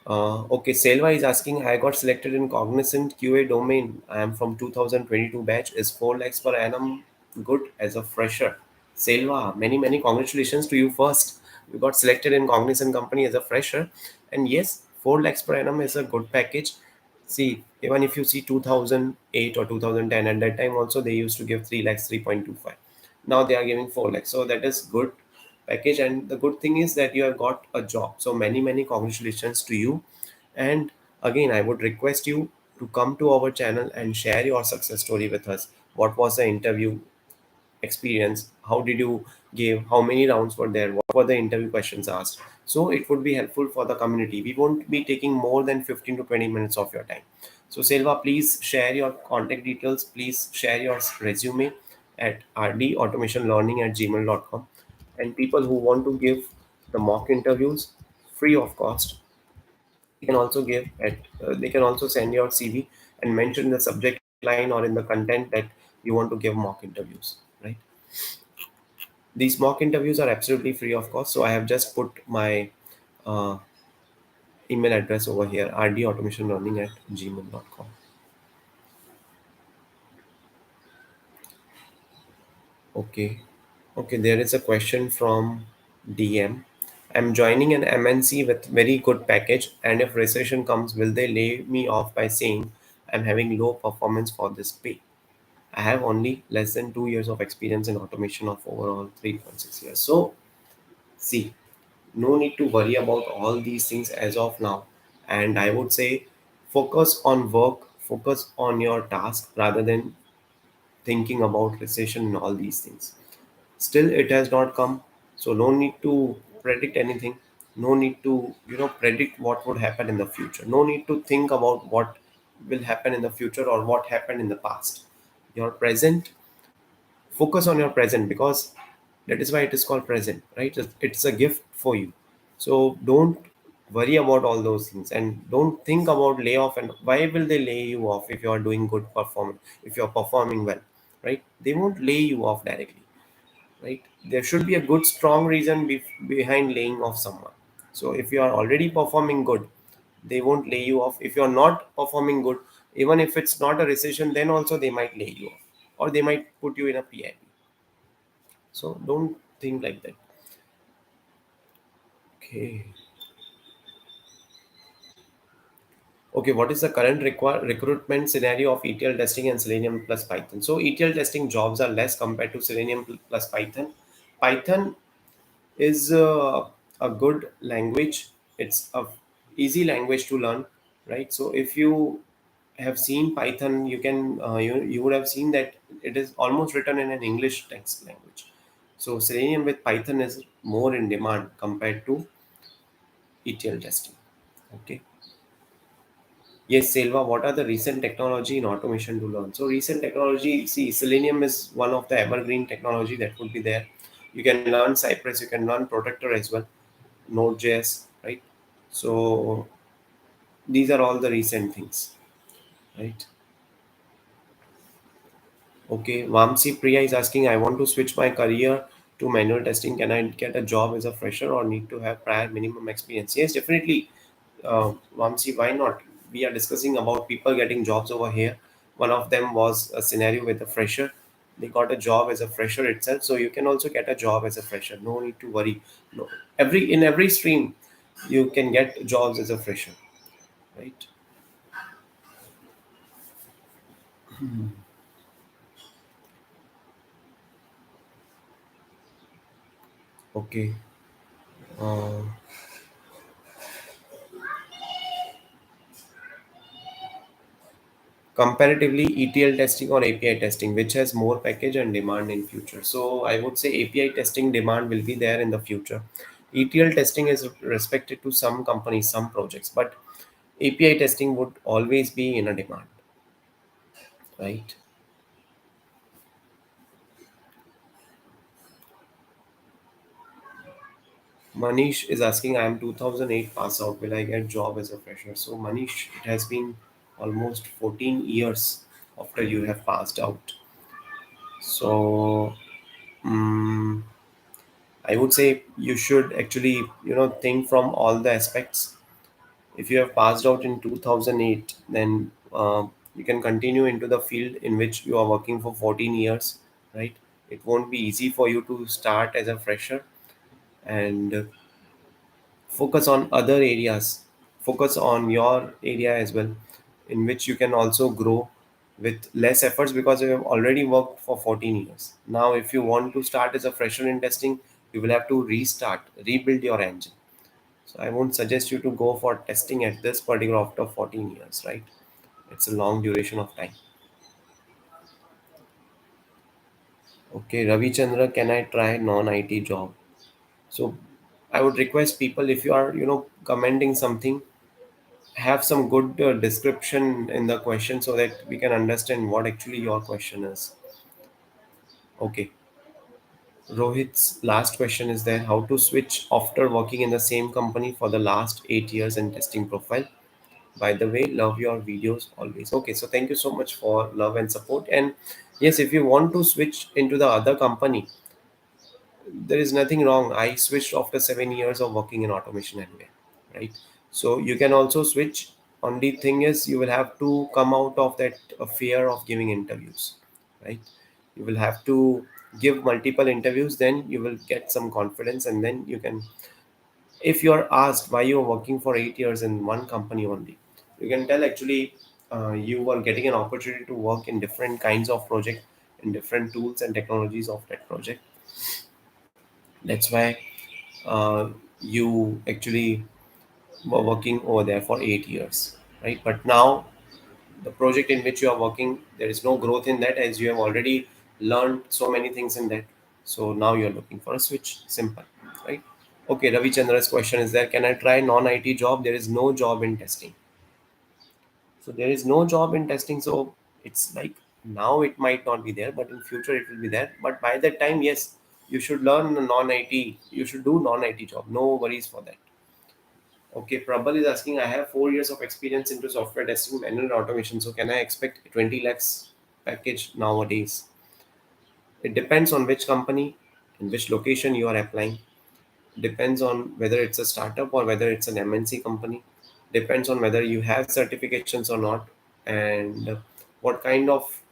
Okay, Selva is asking, I got selected in Cognizant QA domain. I am from 2022 batch. Is 4 lakhs per annum good as a fresher? Selva, many, many congratulations to you first. You got selected in Cognizant company as a fresher. And yes, 4 lakhs per annum is a good package. See, even if you see 2008 or 2010, at that time also they used to give 3 lakhs, 3.25. Now they are giving 4 lakhs. So that is good package. And the good thing is that you have got a job. So many, many congratulations to you. And again, I would request you to come to our channel and share your success story with us. What was the interview experience? How did you give? How many rounds were there? What were the interview questions asked? So it would be helpful for the community. We won't be taking more than 15 to 20 minutes of your time. So Selva, please share your contact details. Please share your resume at rdautomationlearning@gmail.com. And people who want to give the mock interviews free of cost, they can also send your CV and mention the subject line or in the content that you want to give mock interviews, right? These mock interviews are absolutely free of cost, so I have just put my uh, email address over here, rdautomationlearning@gmail.com. Okay. Okay, there is a question from DM. I'm joining an MNC with very good package, and if recession comes, will they lay me off by saying I'm having low performance for this pay? I have only less than 2 years of experience in automation of overall 3.6 years. So, see, no need to worry about all these things as of now. And I would say focus on work, focus on your task rather than thinking about recession and all these things. Still, it has not come, so no need to predict anything. No need to predict what would happen in the future. No need to think about what will happen in the future or what happened in the past. Your present, focus on your present, because that is why it is called present, right? It's a gift for you. So don't worry about all those things and don't think about layoff. And why will they lay you off if you are doing good performance, if you're performing well, right? They won't lay you off directly, right? There should be a good strong reason behind laying off someone. So if you are already performing good, they won't lay you off. If you're not performing good, even if it's not a recession, then also they might lay you off, or they might put you in a PIP. So don't think like that. Okay. Okay, what is the current recruitment scenario of ETL testing and Selenium plus Python? So ETL testing jobs are less compared to Selenium plus Python. Python is a good language. It's a easy language to learn, right? So if you have seen Python, you would have seen that it is almost written in an English text language. So Selenium with Python is more in demand compared to ETL testing. Okay. Yes, Selva, what are the recent technology in automation to learn? So recent technology, see, Selenium is one of the evergreen technology that would be there. You can learn Cypress, you can learn Protector as well, Node.js, right? So these are all the recent things, right? Okay, Vamsi Priya is asking, I want to switch my career to manual testing. Can I get a job as a fresher or need to have prior minimum experience? Yes, definitely. Vamsi, why not? We are discussing about people getting jobs over here. One of them was a scenario with a fresher. They got a job as a fresher itself, so you can also get a job as a fresher. No need to worry. No, every stream, you can get jobs as a fresher, right? Okay. Uh, Comparatively, ETL testing or API testing, which has more package and demand in future? So I would say API testing demand will be there in the future. ETL testing is respected to some companies, some projects, but API testing would always be in a demand, right? Manish is asking, I am 2008 pass out, will I get job as a fresher? So Manish, it has been almost 14 years after you have passed out. So mm I would say you should actually, think from all the aspects. If you have passed out in 2008, then you can continue into the field in which you are working for 14 years, right? It won't be easy for you to start as a fresher, and focus on other areas. Focus on your area as well, in which you can also grow with less efforts because you have already worked for 14 years. Now, if you want to start as a fresher in testing, you will have to restart, rebuild your engine. So I won't suggest you to go for testing at this particular after 14 years, right? It's a long duration of time. Okay, Ravi Chandra, can I try non-IT job? So I would request people, if you are, commenting something, have some good description in the question so that we can understand what actually your question is. Okay. Rohit's last question is there, how to switch after working in the same company for the last 8 years and testing profile? By the way, love your videos always. Okay, so thank you so much for love and support. And yes, if you want to switch into the other company, there is nothing wrong. I switched after 7 years of working in automation anyway, right? So you can also switch. Only thing is, you will have to come out of that fear of giving interviews, right? You will have to give multiple interviews, then you will get some confidence, and then you can, if you are asked why you are working for 8 years in one company only, you can tell actually you are getting an opportunity to work in different kinds of project, in different tools and technologies of that project. That's why you actually were working over there for 8 years, right? But now the project in which you are working, there is no growth in that, as you have already learned so many things in that. So now you're looking for a switch. Simple, right? Okay, Ravi Chandra's question is there, can I try non-IT job? There is no job in testing. So there is no job in testing. So it's like, now it might not be there, but in future it will be there. But by that time, yes, you should learn non-IT. You should do non-IT job. No worries for that. Okay, Prabal is asking, I have 4 years of experience into software testing, manual automation. So can I expect 20 lakhs package nowadays? It depends on which company, in which location you are applying. Depends on whether it's a startup or whether it's an MNC company. Depends on whether you have certifications or not, and what kind of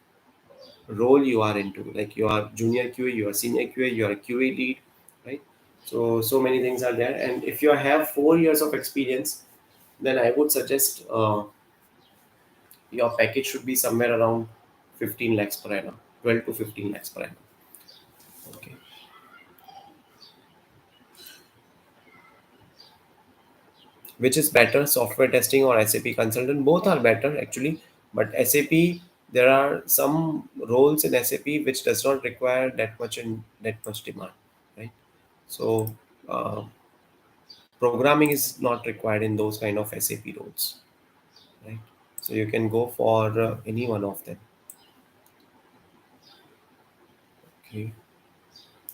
role you are into. Like you are junior QA, you are senior QA, you are a QA lead, right? So many things are there. And if you have 4 years of experience, then I would suggest your package should be somewhere around 15 lakhs per annum, 12 to 15 lakhs per annum. Okay. Which is better, software testing or SAP consultant? Both are better actually, but SAP, there are some roles in SAP which does not require that much demand, right? So uh, programming is not required in those kind of SAP roles, right? So you can go for any one of them. Okay,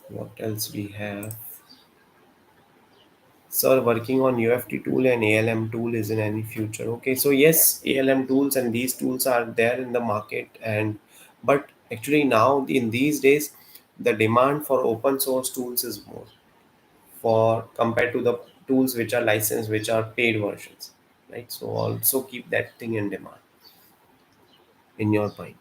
what else we have? Sir, working on UFT tool and ALM tool is in any future? Okay, so yes, ALM tools and these tools are there in the market, and but actually now in these days, the demand for open source tools is more for compared to the tools which are licensed, which are paid versions, right? So also keep that thing in demand in your mind.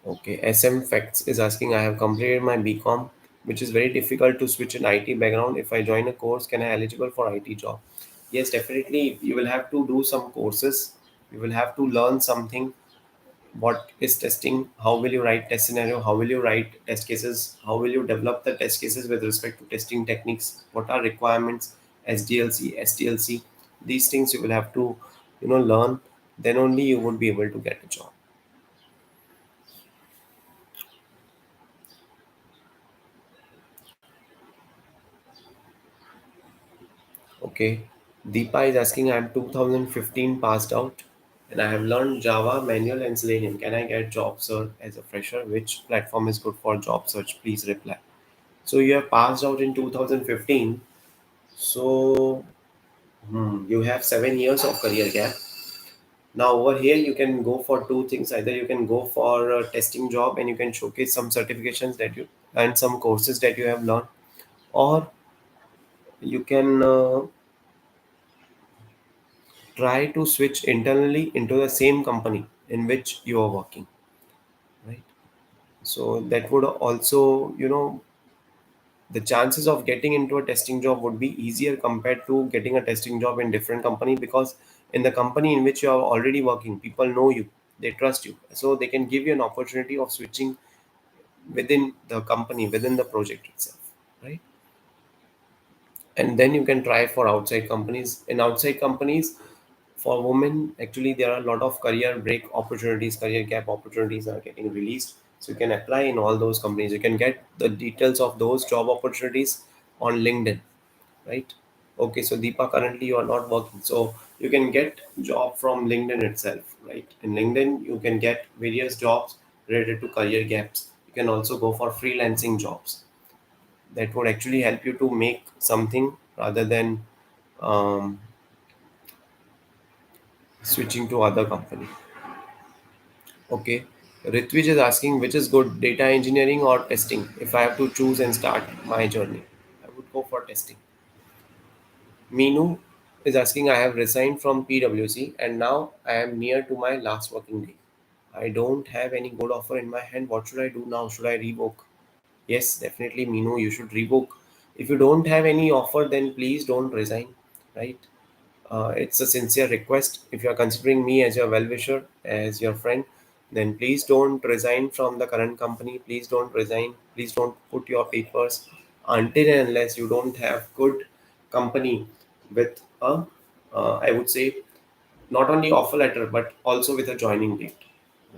Okay, SM Facts is asking, I have completed my BCom, which is very difficult to switch in IT background. If I join a course, can I eligible for IT job? Yes, definitely. You will have to do some courses. You will have to learn something. What is testing? How will you write test scenario? How will you write test cases? How will you develop the test cases with respect to testing techniques? What are requirements? SDLC, STLC. These things you will have to, learn. Then only you would be able to get a job. Okay. Deepa is asking, I'm 2015 passed out and I have learned Java, manual, and Selenium. Can I get job search as a fresher? Which platform is good for job search? Please reply. So you have passed out in 2015. So you have 7 years of career gap. Now over here you can go for two things. Either you can go for a testing job and you can showcase some certifications that you and some courses that you have learned, or you can try to switch internally into the same company in which you are working, right? So that would also, the chances of getting into a testing job would be easier compared to getting a testing job in different company, because in the company in which you are already working, people know you, they trust you, so they can give you an opportunity of switching within the company, within the project itself, right? And then you can try for outside companies. In outside companies, for women, actually there are a lot of career break opportunities, career gap opportunities are getting released, so you can apply in all those companies. You can get the details of those job opportunities on LinkedIn, right? Okay, so Deepa, currently you are not working, so you can get job from LinkedIn itself, right? In LinkedIn you can get various jobs related to career gaps. You can also go for freelancing jobs that would actually help you to make something rather than um, switching to other company. Okay. Ritvij is asking, which is good, data engineering or testing? If I have to choose and start my journey, I would go for testing. Minu is asking, I have resigned from PwC and now I am near to my last working day. I don't have any good offer in my hand. What should I do now? Should I revoke? Yes, definitely, Minu, you should revoke. If you don't have any offer, then please don't resign, right? It's a sincere request. If you are considering me as your well wisher, as your friend, then please don't resign from the current company. Please don't resign. Please don't put your papers until and unless you don't have good company with a, I would say, not only offer letter but also with a joining date,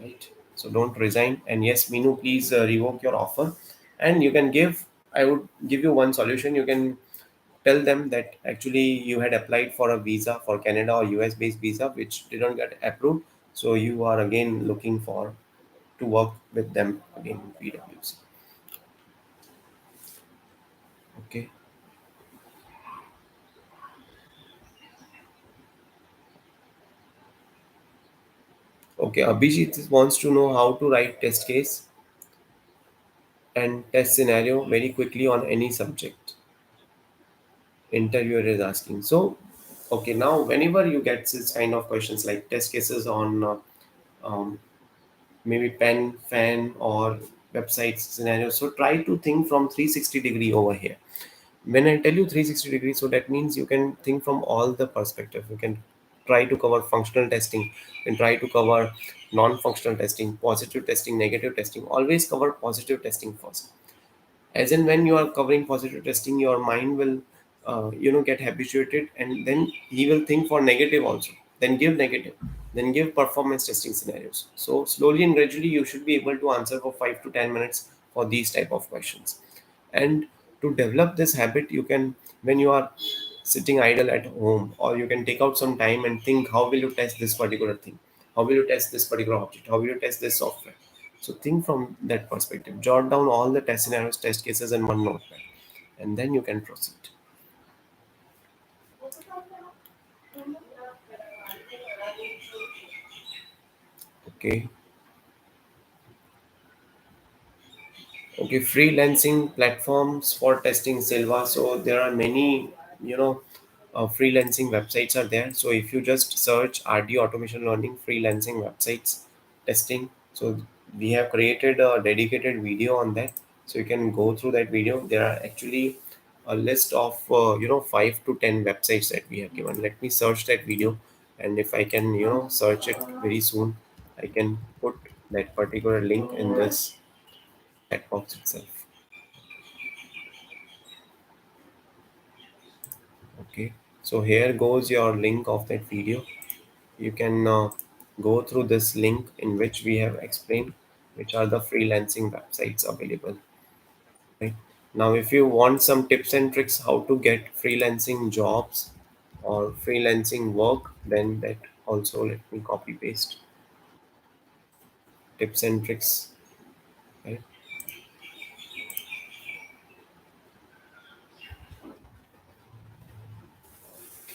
right? So don't resign. And yes, Minu, please revoke your offer. And you can give, I would give you one solution. You can tell them that actually you had applied for a visa for Canada or US based visa which didn't get approved, so you are again looking for to work with them again in PwC. Okay. Okay, Abhijit wants to know how to write test case and test scenario very quickly on any subject. Interviewer is asking. So, okay, now whenever you get this kind of questions like test cases on um, maybe pen, fan, or websites scenario, so try to think from 360-degree over here. When I tell you 360 degrees, so that means you can think from all the perspective. You can try to cover functional testing and try to cover non-functional testing, positive testing, negative testing. Always cover positive testing first. As in when you are covering positive testing, your mind will get habituated, and then he will think for negative also, then give negative, then give performance testing scenarios. So slowly and gradually you should be able to answer for 5 to 10 minutes for these type of questions. And to develop this habit, you can, when you are sitting idle at home, or you can take out some time and think, how will you test this particular thing, how will you test this particular object, how will you test this software. So think from that perspective, jot down all the test scenarios, test cases in one notepad, and then you can proceed. Okay. Okay, freelancing platforms for testing Silva. So there are many, freelancing websites are there. So if you just search RD Automation Learning freelancing websites testing, so we have created a dedicated video on that. So you can go through that video. There are actually a list of 5 to 10 websites that we have given. Let me search that video, and if I can search it very soon, I can put that particular link in this chat box itself. Okay, so here goes your link of that video. You can go through this link in which we have explained which are the freelancing websites available. Right now, if you want some tips and tricks how to get freelancing jobs or freelancing work, then that also, let me copy paste tips and tricks. Right.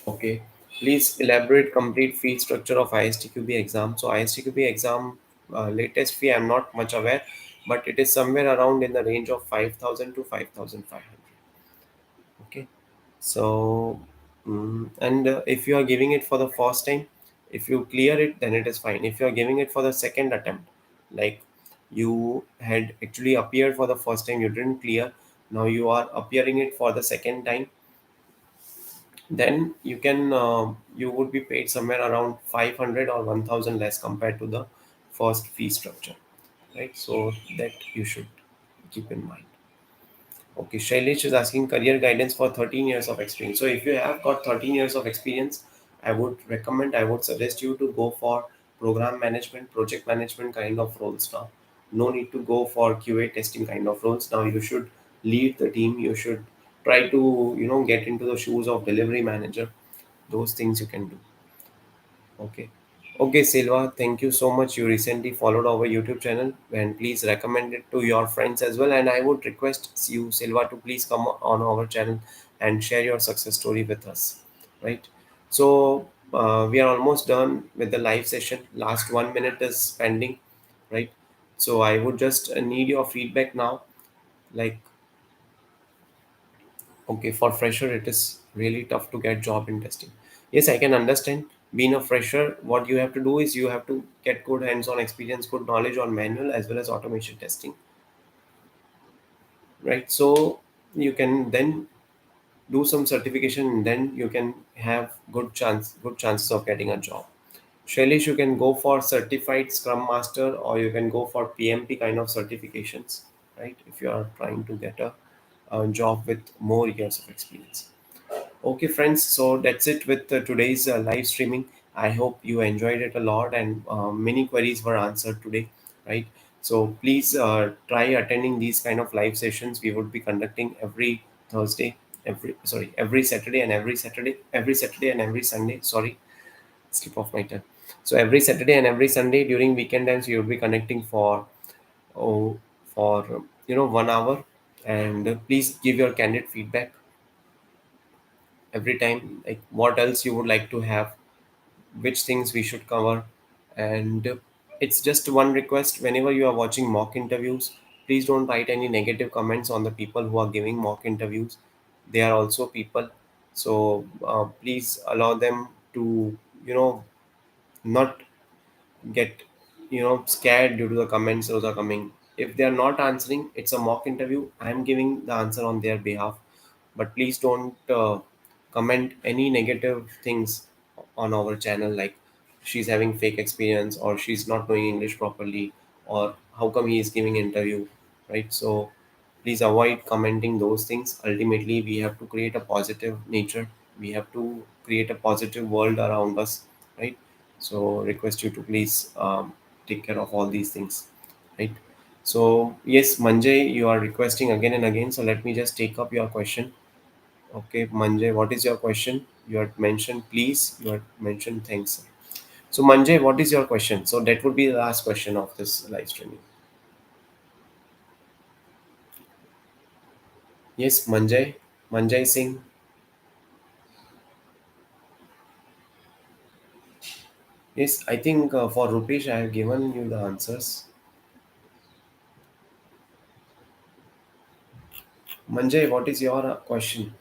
Okay. Please elaborate complete fee structure of ISTQB exam. So ISTQB exam latest fee, I'm not much aware, but it is somewhere around in the range of 5,000 to 5,500. Okay. So, and if you are giving it for the first time, if you clear it, then it is fine. If you are giving it for the second attempt, like you had actually appeared for the first time, you didn't clear, now you are appearing it for the second time, then you would be paid somewhere around 500 or 1000 less compared to the first fee structure, right? So that you should keep in mind. Okay, Shailesh is asking career guidance for 13 years of experience. So if you have got 13 years of experience, I would suggest you to go for program management, project management kind of roles now. No need to go for QA testing kind of roles. Now you should lead the team. You should try to, get into the shoes of delivery manager. Those things you can do. Okay. Okay, Silva, thank you so much. You recently followed our YouTube channel, and please recommend it to your friends as well. And I would request you, Silva, to please come on our channel and share your success story with us. Right. So we are almost done with the live session. Last 1 minute is pending. Right. So I would just need your feedback now. Like, okay, for fresher, it is really tough to get job in testing. Yes, I can understand. Being a fresher, what you have to do is you have to get good hands-on experience, good knowledge on manual as well as automation testing, right? So you can then do some certification, and then you can have good chances of getting a job. Shailesh, you can go for certified Scrum Master, or you can go for PMP kind of certifications, right? If you are trying to get a job with more years of experience. Okay, friends, so that's it with today's live streaming. I hope you enjoyed it a lot, and many queries were answered today, right? So please try attending these kind of live sessions. We would be conducting every Thursday, every Saturday and every Sunday. Sorry, skip off my turn. So every Saturday and every Sunday during weekend times, we will be connecting oh, for 1 hour, and please give your candid feedback every time, like what else you would like to have, which things we should cover, and It's just one request: whenever you are watching mock interviews, please don't write any negative comments on the people who are giving mock interviews. They are also people. So please allow them to, not get, scared due to the comments those are coming. If they are not answering, it's a mock interview, I am giving the answer on their behalf. But please don't comment any negative things on our channel, like she's having fake experience, or she's not knowing English properly, or how come he is giving interview, right? So please avoid commenting those things. Ultimately, we have to create a positive nature, we have to create a positive world around us, right? So request you to please take care of all these things, right? So yes, Manjay, you are requesting again and again, so let me just take up your question. Okay, Manjay, what is your question? You had mentioned please, you had mentioned thanks. So Manjay, what is your question? So that would be the last question of this live streaming. Yes, Manjay Singh. Yes, I think for Rupesh I have given you the answers. Manjay, what is your question?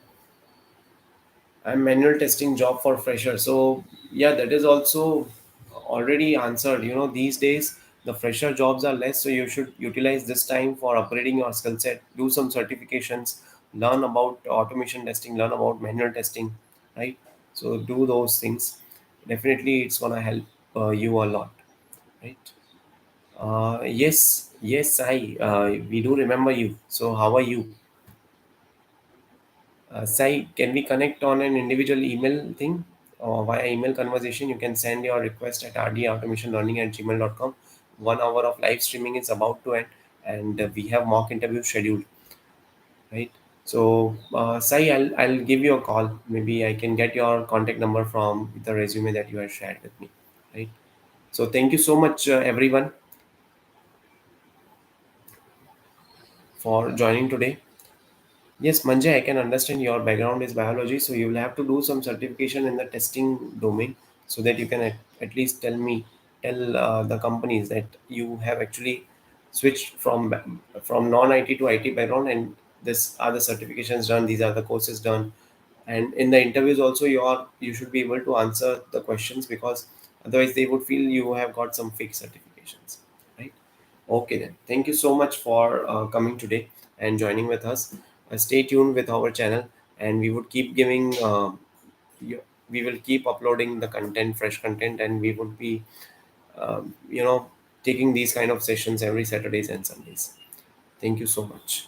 I'm manual testing job for fresher. So yeah, that is also already answered. These days the fresher jobs are less, so you should utilize this time for upgrading your skill set, do some certifications, learn about automation testing, learn about manual testing, right? So do those things. Definitely, it's gonna help you a lot, right? Yes, I we do remember you. So how are you? Sai, can we connect on an individual email thing or via email conversation? You can send your request at rdautomationlearning@gmail.com. 1 hour of live streaming is about to end, and we have mock interview scheduled, right? So, Sai, I'll give you a call. Maybe I can get your contact number from the resume that you have shared with me, right? So, thank you so much, everyone, for joining today. Yes, Manjay, I can understand your background is biology, so you will have to do some certification in the testing domain so that you can at least tell the companies that you have actually switched from non-IT to IT background, and this are the certifications done, these are the courses done, and in the interviews also you should be able to answer the questions, because otherwise they would feel you have got some fake certifications, right? Okay, then. Thank you so much for coming today and joining with us. Stay tuned with our channel, and we would keep giving. We will keep uploading the content, fresh content, and we would be, um, you know, taking these kind of sessions every Saturdays and Sundays. Thank you so much.